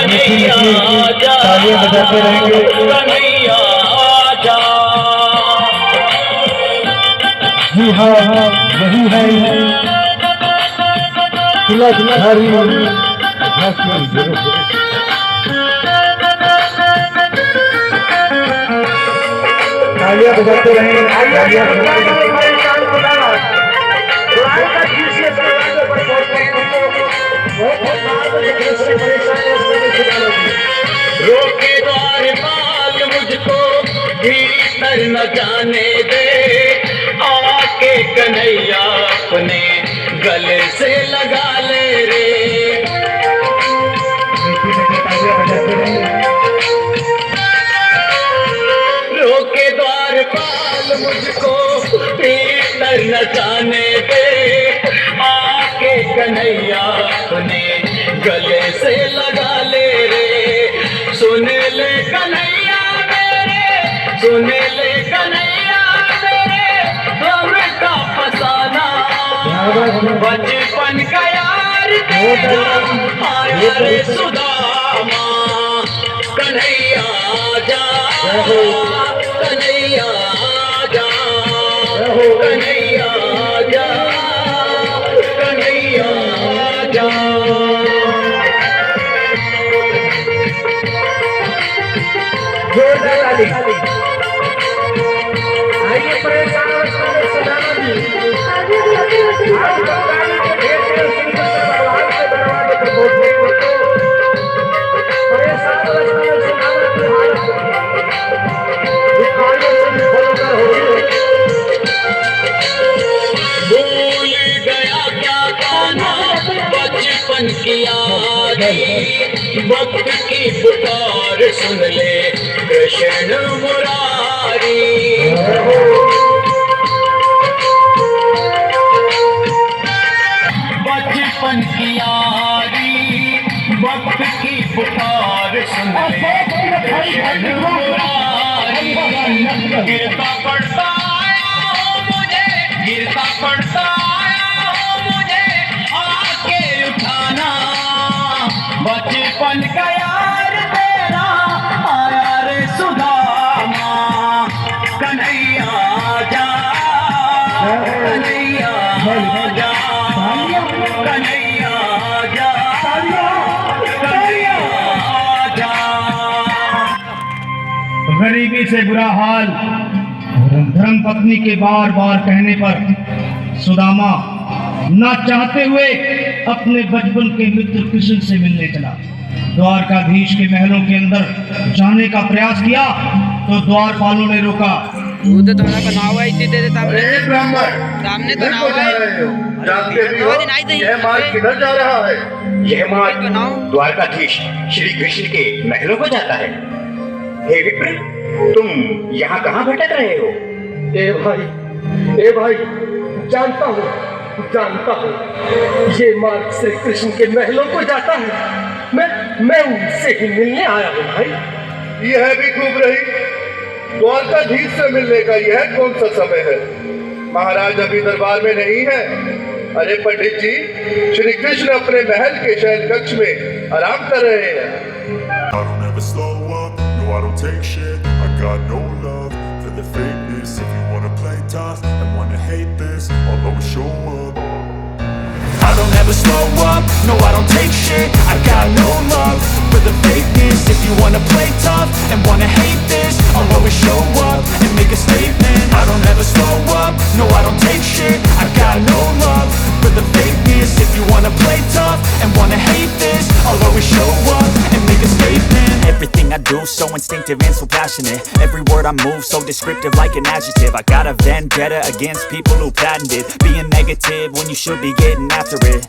कन्हैया आजा, तालियां बजाते रहेंगे। कन्हैया आजा। जी हाँ वही है तिलकधारी हासिल जरूर। तालियां बजाते रहेंगे, तालियां बजाते रहेंगे। रोके द्वारपाल मुझको भीतर न जाने दे, आके कन्हैया अपने गले से लगा ले रे। रोके द्वारपाल मुझको भीतर न जाने दे, आके कन्हैया अपने गले से लगा ले रे। सुन ले कन्हैया मेरे, सुन ले कन्हैया मेरे, हम का फसाना बचपन का यार तेरा आया रे सुदामा। कन्हैया आजा, कन्हैया आजा, कन्हैया आजा, कन्हैया आजा। आइए परेशान सुदामा जी, भूल गया क्या गाना बचपन की यारी, वक्त की पुकार सुन ले कृष्ण मुरारी। बचपन की यारी, वक्त की पुकार सुन ले कृष्ण मुरारी। गिरता पड़ता आया हो मुझे, गिरता पड़ता आया हो मुझे, आके उठाना बचपन का यार तेरा आया रे सुदामा। कन्हैया आजा, कन्हैया आजा, कन्हैया आजा, कन्हैया आजा। गरीबी से बुरा हाल धर्म पत्नी के बार बार कहने पर सुदामा ना चाहते हुए अपने बचपन के मित्र कृष्ण से मिलने चला। द्वारकाधीश के महलों के अंदर जाने का प्रयास किया तो द्वारपालों ने रोका। उधर तो मेरा नाव है, इतनी देर सामने तो नाव है। जानते भी हो यह मार्ग किधर जा रहा है? यह मार्ग द्वारकाधीश श्री कृष्ण के महलों को जाता है। हे विप्र, तुम यहाँ कहाँ भटक रहे हो? ए भाई जानता हूँ ये मार्ग श्री कृष्ण के महलों को जाता है। मैं उनसे ही मिलने आया हूँ भाई। यह भी खूब रही, द्वारकाधीश से मिलने का यह कौन सा समय है? महाराज अभी दरबार में नहीं है। अरे पंडित जी, श्री कृष्ण अपने महल के शयन कक्ष में आराम कर रहे हैं। I don't ever slow up, no I don't take shit. I got no love for the fakeness. If you wanna play tough and wanna hate this, I'll always show up. I don't ever slow up, no I don't take shit. I got no love for the fakeness. If you wanna play tough and wanna hate this, I'll always show up and make a statement. I don't ever slow up, no I don't take shit. I got no love for the fakeness. If you wanna play tough and wanna hate this, I'll always show up and make a statement. Everything I do so instinctive and so passionate. Every word I move so descriptive like an adjective. I got a vendetta against people who patented being negative when you should be getting after it.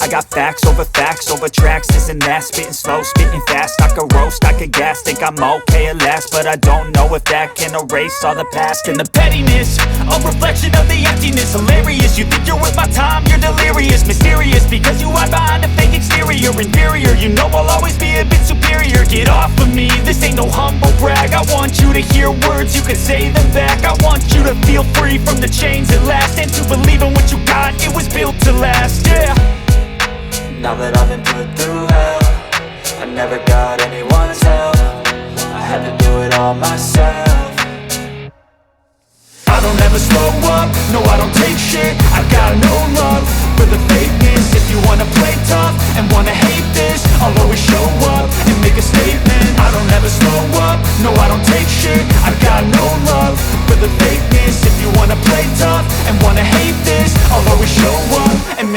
I got facts over tracks, this and that. Spitting slow, spitting fast. I could roast, I could gas. Think I'm okay at last, but I don't know if that can erase all the past. And the pettiness, a reflection of the emptiness. Hilarious, you think you're worth my time, you're delirious. Mysterious, because you hide behind a fake exterior. Inferior, you know I'll always be a bit superior. Get off of me, this ain't no humble brag. I want you to hear words, you can say them back. I want you to feel free from the chains at last, and to believe in what you got, it was built to last, yeah. Now that I've been put through hell, I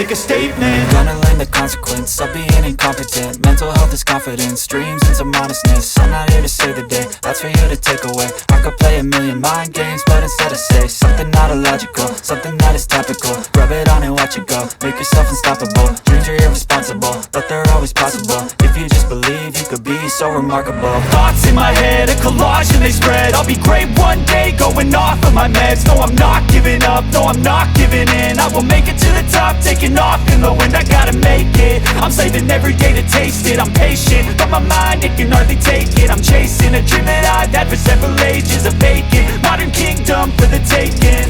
make a statement. Gonna learn the consequence of being incompetent. Mental health is confidence, dreams and some honestness. I'm not here to save the day, that's for you to take away. I could play a million mind games, but instead I say something not illogical, something that is topical. Rub it on and watch it go, make yourself unstoppable. Dreams are irresponsible, but they're always possible. If you just believe, you could be so remarkable. Thoughts in my head, a collage and they spread. I'll be great one day, going off of my meds. No, I'm not giving up, no, I'm not giving in. I will make it to the top, taking off in the wind. I gotta make it, I'm saving every day to taste it. I'm patient, but my mind, it can hardly take it. I'm chasing a dream that I've had for several ages. A vacant, modern kingdom for the taking.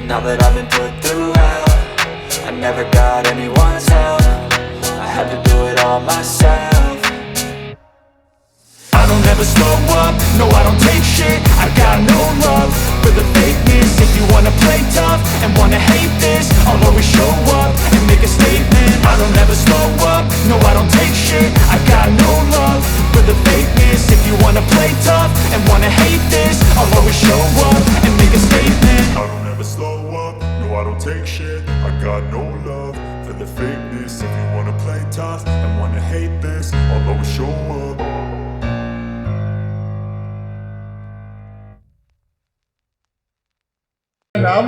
Now that I've been put through hell, I never got anyone's help. I had to do it all myself. I don't ever slow up, no I don't take shit. I got no love for the fakeness. If you wanna play tough and wanna hate this, I'll always show up and make a statement. I don't ever slow up, no I don't take shit. I got no love for the fakeness. If you wanna play tough and wanna hate this, I'll always show up and make a statement. I don't ever slow up, no I don't take shit. I got no love for the fakeness. If you wanna play tough and wanna hate this, I'll always show up. नाम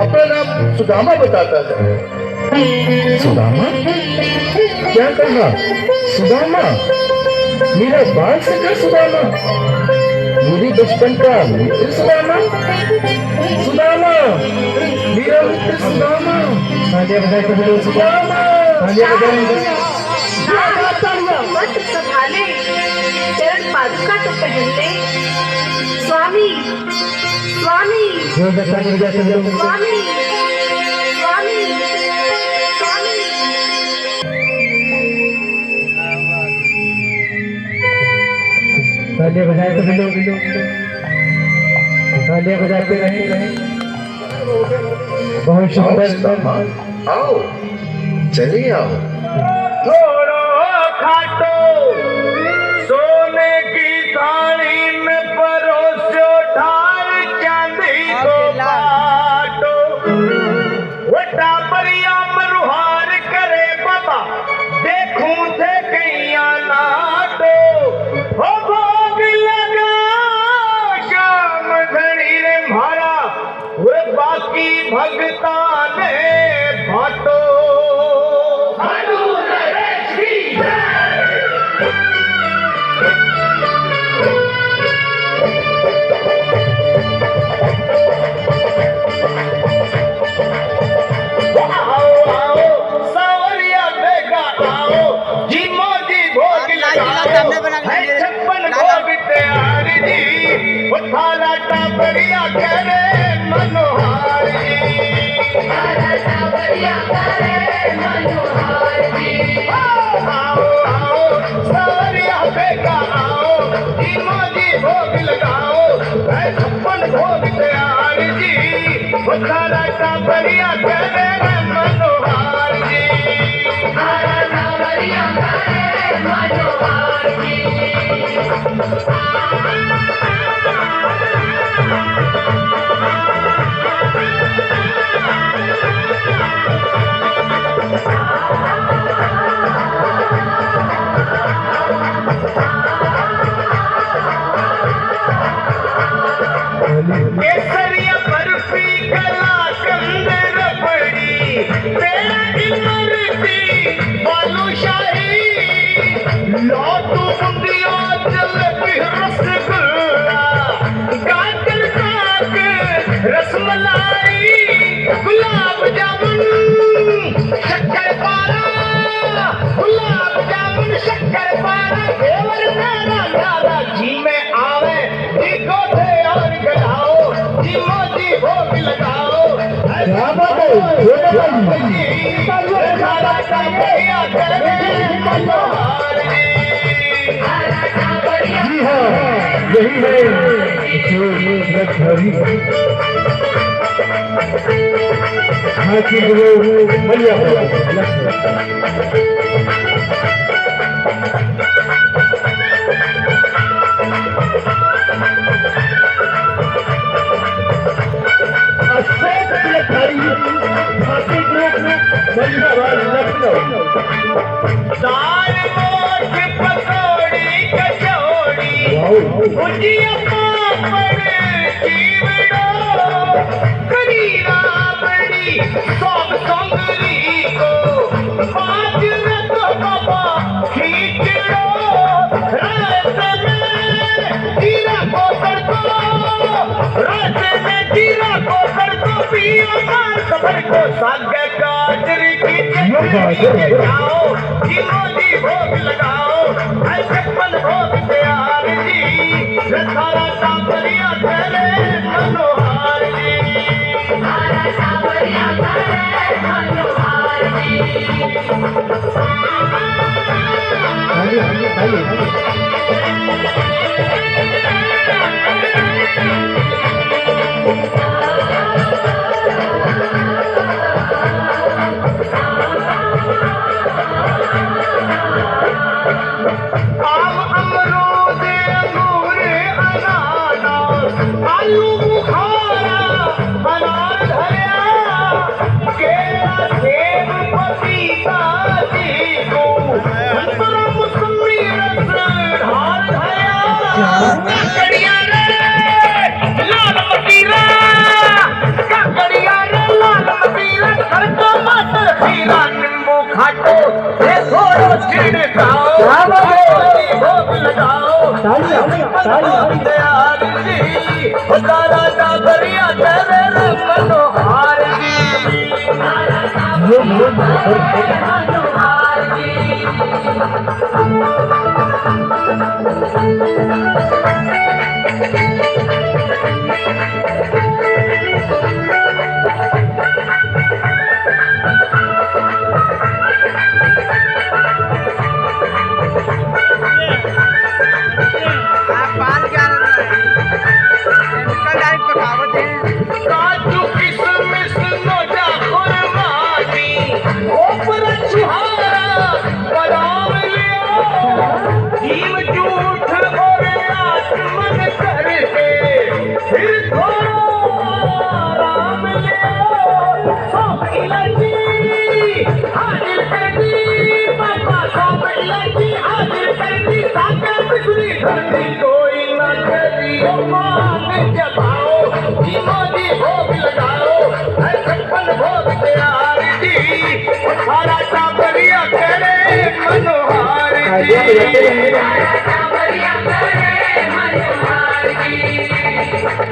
अपना नाम सुदामा बताता है। सुदामा? क्या कहा? सुदामा? मेरा बाल से क्या सुदामा? मेरी बचपन का मित्र सुदामा? सुदामा? मेरा मित्र सुदामा? सुदामा? वस्त्र संभाले, चरण पादुका तो पहन ले। स्वामी, स्वामी, स्वामी, स्वामी, स्वामी। तालियां बजाते रहे, तालियां बजाते रहे। बहुत शुक्रिया। आओ, चलिए आओ। थोड़ो खाटो सोने की थाली में परोसो ढाल चांदी को काटो। वटा परिया मरुहार करे बाबा देखूं थे कैया नाटो। हो भोग लगा शाम घड़ी रे मारा वे बाकी भगता ने बाटो। थाला टाबरिया करे मनोहार जी, थाला टाबरिया करे मनोहार जी। आओ आओ सारिया बेगा आओ, जीमो जी भोग लगाओ, है छप्पन भोग तैयार जी। थाला टाबरिया करे मनोहार जी, थाला टाबरिया करे मनोहार जी। केसरिया बर्फी कला कंदर बड़ी तेरा इमरती बालूशाही। लौटू मुंडिया जलेबी रसगुल्ला गाजर पाक रसमलाई। गुलाब जामुन शक्कर पारा, गुलाब जामुन शक्कर पारा। घेवर मेरा न्यारा जी में आवे जी को थे और गलाओ, जी मोजी भोग लगाओ। जी हाँ, यही है जो लखनऊ हाथी वो बलिया हाथी ग्रुप दाल मोठ पकौड़ी कचौड़ी भुजिया पापड़ चिवड़ो करी राबड़ी सब संगरी को पाँच रत बाबा खींचड़ो रस में जीरा को तड़को रस में जीरा को तड़को पियो मार खबर को साग गाजर की चटनी खाओ जीवो जी भोग लगाओ ऐसे पल भोग तैयार जी रसारा सांवरिया करे मनोहार जी सारा सांवरिया करे मनोहार जी आम अमरूद अंगूर अनानास आलू बुखारा अनार धरिया केला सेब पपीता चीकू संतरा मौसमी रस ढाल धरिया काकड़िया रे लाल मतीरा काकड़िया रे लाल मतीरा सरको मटर खीरा नींबू खाटो ये थोड़ो छिड़काओ भोग लगाओ दयाल जी तारा डाबरिया तेरे मनोहार जी मनोहार जी आप पान क्या केमिकल डाइट पकावत है काजू किशमिश नोजा खुरमानी ऊपर छुहारा बादाम लियो जीव झूठ और आत्मन करके फिर थोड़ा आराम लियो सब इलायची हाजिर कर दी पापा सब इलायची हाजिर कर दी सागर बिजली धरती कोई न करियो मान जगाओ जीवो जी भोग लगाओ है छप्पन भोग तैयार जी सारा टाबरिया करे मनोहार जी सारा टाबरिया करे मनोहार जी